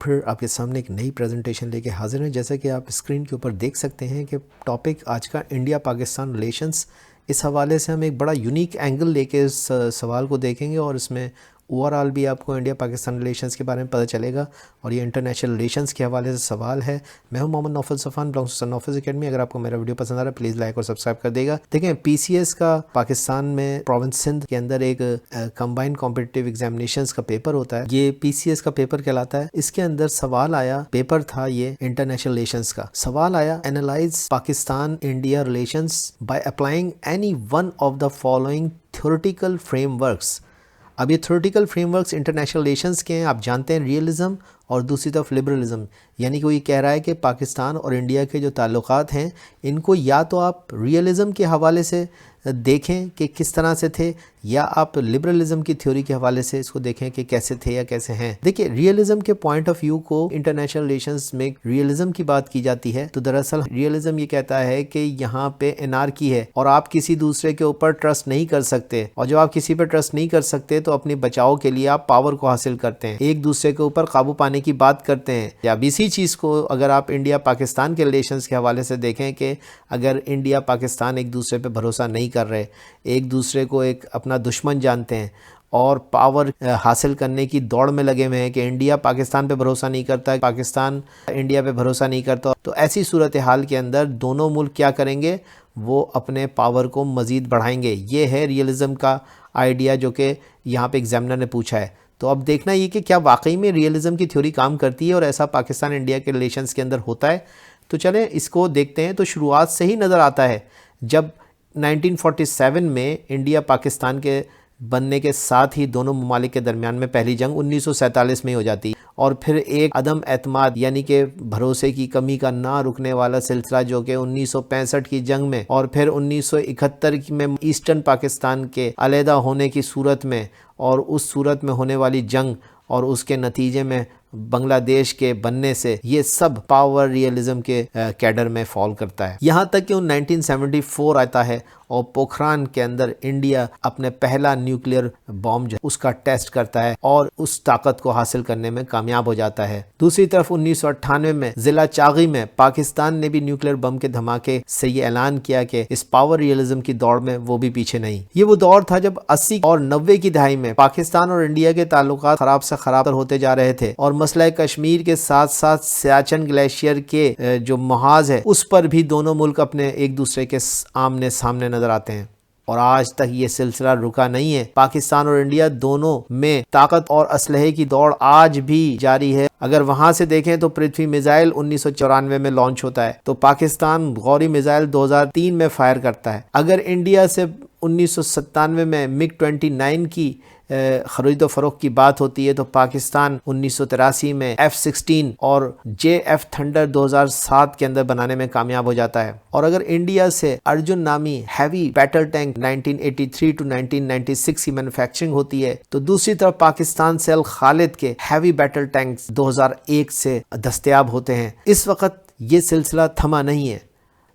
پھر آپ کے سامنے ایک نئی پریزنٹیشن لے کے حاضر ہیں. جیسا کہ آپ اسکرین کے اوپر دیکھ سکتے ہیں کہ ٹاپک آج کا انڈیا پاکستان ریلیشنز. اس حوالے سے ہم ایک بڑا یونیک اینگل لے کے اس سوال کو دیکھیں گے اور اس میں اوور آل بھی آپ کو انڈیا پاکستان ریلیشنز کے بارے میں پتہ چلے گا. اور یہ انٹرنیشنل ریلیشنز کے حوالے سے سوال ہے. میں ہوں Muhammad Naufal Saffan, belongs to sun Naufal academy. اگر آپ کو میرا ویڈیو پسند آ رہا ہے پلیز لائک اور سبسکرائب کر دے گا. دیکھیں پی سی ایس کا پاکستان میں پروونس سندھ کے اندر ایک کمبائنڈ کمپٹیٹیو ایگزامینیشنز کا پیپر ہوتا ہے. یہ پی سی ایس کا پیپر کہلاتا ہے. اس کے اندر سوال آیا، پیپر تھا یہ انٹرنیشنل ریلیشنز کا. سوال آیا analyse Pakistan India relations by applying any one of the following theoretical frameworks. اب یہ theoretical frameworks international relations کے ہیں. آپ جانتے ہیں ریئلزم اور دوسری طرف لبرلزم، یعنی کہ وہ یہ کہہ رہا ہے کہ پاکستان اور انڈیا کے جو تعلقات ہیں ان کو یا تو آپ ریئلزم کے حوالے سے دیکھیں کہ کس طرح سے تھے، یا آپ لبرلزم کی تھیوری کے حوالے سے اس کو دیکھیں کہ کیسے تھے یا کیسے ہیں. دیکھیں ریئلزم کے پوائنٹ آف ویو کو انٹرنیشنل ریلیشنز میں ریئلزم کی بات کی جاتی ہے تو دراصل ریئلزم یہ کہتا ہے کہ یہاں پہ انارکی ہے اور آپ کسی دوسرے کے اوپر ٹرسٹ نہیں کر سکتے، اور جب آپ کسی پہ ٹرسٹ نہیں کر سکتے تو اپنے بچاؤ کے لیے آپ پاور کو حاصل کرتے ہیں، ایک دوسرے کے اوپر قابو پانے کی بات کرتے ہیں. یا اب اسی چیز کو اگر آپ انڈیا پاکستان کے ریلیشنز کے حوالے سے دیکھیں کہ اگر انڈیا پاکستان ایک دوسرے پہ بھروسہ نہیں کر رہے، ایک دوسرے کو ایک اپنا دشمن جانتے ہیں اور پاور حاصل کرنے کی دوڑ میں لگے ہوئے ہیں کہ انڈیا پاکستان پہ بھروسہ نہیں کرتا، پاکستان انڈیا پہ بھروسہ نہیں کرتا، تو ایسی صورتحال کے اندر دونوں ملک کیا کریں گے؟ وہ اپنے پاور کو مزید بڑھائیں گے. یہ ہے ریئلزم کا آئیڈیا جو کہ یہاں پہ ایگزامنر نے پوچھا ہے. تو اب دیکھنا یہ کہ کیا واقعی میں ریئلزم کی تھیوری کام کرتی ہے اور ایسا پاکستان انڈیا کے ریلیشنز کے اندر ہوتا ہے. تو چلیں اس کو دیکھتے ہیں. تو شروعات سے ہی نظر آتا ہے جب 1947 میں انڈیا پاکستان کے بننے کے ساتھ ہی دونوں ممالک کے درمیان میں پہلی جنگ 1947 میں ہو جاتی، اور پھر ایک عدم اعتماد یعنی کہ بھروسے کی کمی کا نہ رکنے والا سلسلہ جو کہ 1965 کی جنگ میں اور پھر 1971 میں ایسٹرن پاکستان کے علیحدہ ہونے کی صورت میں، اور اس صورت میں ہونے والی جنگ اور اس کے نتیجے میں بنگلہ دیش کے بننے سے، یہ سب پاور ریئلزم کے کیڈر میں فال کرتا ہے. یہاں تک کہ 1974 آتا ہے اور پوکھران کے اندر انڈیا اپنے پہلا نیوکلیئر بام جو اس کا ٹیسٹ کرتا ہے اور اس طاقت کو حاصل کرنے میں کامیاب ہو جاتا ہے. دوسری طرف 1998 میں ضلع چاغی میں پاکستان نے بھی نیوکلیئر بم کے دھماکے سے یہ اعلان کیا کہ اس پاور ریئلزم کی دوڑ میں وہ بھی پیچھے نہیں. یہ وہ دور تھا جب 80 اور 90 کی دہائی میں پاکستان اور انڈیا کے تعلقات خراب سے خراب ہوتے جا رہے تھے، اور مسئلہ کشمیر کے ساتھ ساتھ سیاچن گلیشیئر کے جو محاذ ہے اس پر بھی دونوں ملک اپنے ایک دوسرے کے آمنے سامنے نظر آتے ہیں. اور آج تک یہ سلسلہ رکا نہیں ہے. پاکستان اور انڈیا دونوں میں طاقت اور اسلحے کی دوڑ آج بھی جاری ہے. اگر وہاں سے دیکھیں تو پرتھوی میزائل 1994 میں لانچ ہوتا ہے تو پاکستان غوری میزائل 2003 میں فائر کرتا ہے. اگر انڈیا سے 1997 میں MiG 29 کی خرید و فروخت کی بات ہوتی ہے تو پاکستان 1983 میں F-16 اور JF تھنڈر 2007 کے اندر بنانے میں کامیاب ہو جاتا ہے. اور اگر انڈیا سے ارجن نامی ہیوی بیٹل ٹینک 1983 to 1996 کی مینوفیکچرنگ ہوتی ہے تو دوسری طرف پاکستان سے الخالد کے ہیوی بیٹل ٹینکس 2001 سے دستیاب ہوتے ہیں. اس وقت یہ سلسلہ تھما نہیں ہے.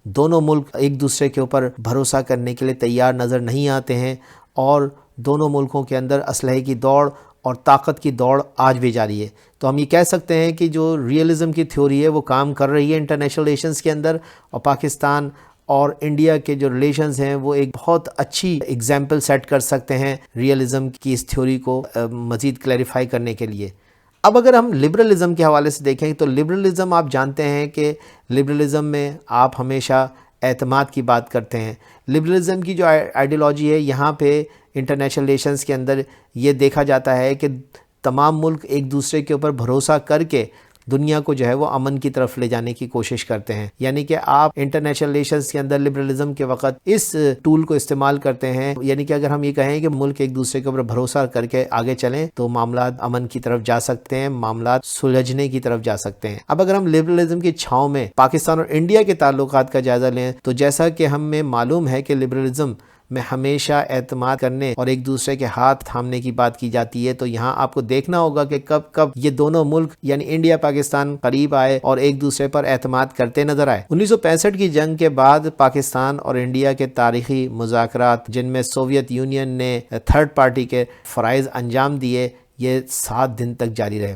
دونوں ملک ایک دوسرے کے اوپر بھروسہ کرنے کے لیے تیار نظر نہیں آتے ہیں، اور دونوں ملکوں کے اندر اسلحے کی دوڑ اور طاقت کی دوڑ آج بھی جاری ہے. تو ہم یہ کہہ سکتے ہیں کہ جو ریئلزم کی تھیوری ہے وہ کام کر رہی ہے انٹرنیشنل ریلیشنز کے اندر، اور پاکستان اور انڈیا کے جو ریلیشنز ہیں وہ ایک بہت اچھی اگزامپل سیٹ کر سکتے ہیں ریئلزم کی اس تھیوری کو مزید کلیریفائی کرنے کے لیے. اب اگر ہم لبرلزم کے حوالے سے دیکھیں تو لبرلزم آپ جانتے ہیں کہ لبرلزم میں آپ ہمیشہ اعتماد کی بات کرتے ہیں. لبرلزم کی جو آئیڈیالوجی ہے یہاں پہ انٹرنیشنل ریلیشنز کے اندر یہ دیکھا جاتا ہے کہ تمام ملک ایک دوسرے کے اوپر بھروسہ کر کے دنیا کو جو ہے وہ امن کی طرف لے جانے کی کوشش کرتے ہیں. یعنی کہ آپ انٹرنیشنل ریلیشنز کے اندر لبرلزم کے وقت اس ٹول کو استعمال کرتے ہیں. یعنی کہ اگر ہم یہ کہیں کہ ملک ایک دوسرے کے اوپر بھروسہ کر کے آگے چلیں تو معاملات امن کی طرف جا سکتے ہیں، معاملات سلجھنے کی طرف جا سکتے ہیں. اب اگر ہم لبرلزم کی چھاؤں میں پاکستان اور انڈیا کے تعلقات کا جائزہ لیں تو جیسا کہ ہمیں معلوم ہے کہ لبرلزم میں ہمیشہ اعتماد کرنے اور ایک دوسرے کے ہاتھ تھامنے کی بات کی جاتی ہے. تو یہاں آپ کو دیکھنا ہوگا کہ کب کب یہ دونوں ملک یعنی انڈیا پاکستان قریب آئے اور ایک دوسرے پر اعتماد کرتے نظر آئے. 1965 کی جنگ کے بعد پاکستان اور انڈیا کے تاریخی مذاکرات جن میں سوویت یونین نے تھرڈ پارٹی کے فرائض انجام دیے، یہ 7 دن تک جاری رہے.